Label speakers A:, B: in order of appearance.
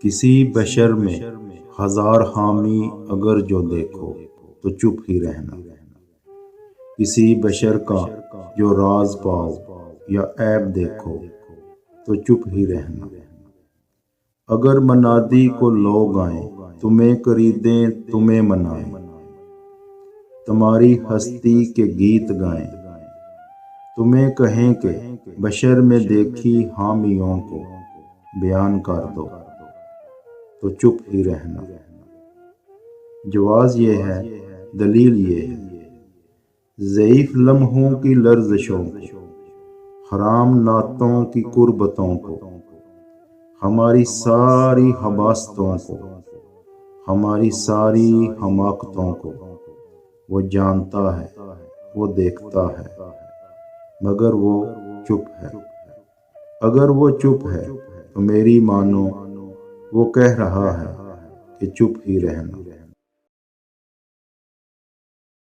A: کسی بشر میں ہزار حامی اگر جو دیکھو تو چپ ہی رہنا، کسی بشر کا جو راز پاؤ یا عیب دیکھو تو چپ ہی رہنا۔ اگر منادی کو لوگ آئیں تمہیں خریدیں تمہیں منائیں، تمہاری ہستی کے گیت گائیں، تمہیں کہیں کہ بشر میں دیکھی حامیوں کو بیان کر دو تو چپ ہی رہنا۔ جواز یہ ہے، دلیل یہ ہے، ضعیف لمحوں کی لرزشوں کو، حرام نعتوں کی قربتوں کو، ہماری ساری حماستوں کو، ہماری ساری حماقتوں کو وہ جانتا ہے، وہ دیکھتا ہے، مگر وہ چپ ہے۔ اگر وہ چپ ہے تو میری مانو وہ کہہ رہا ہے کہ چپ ہی رہنا۔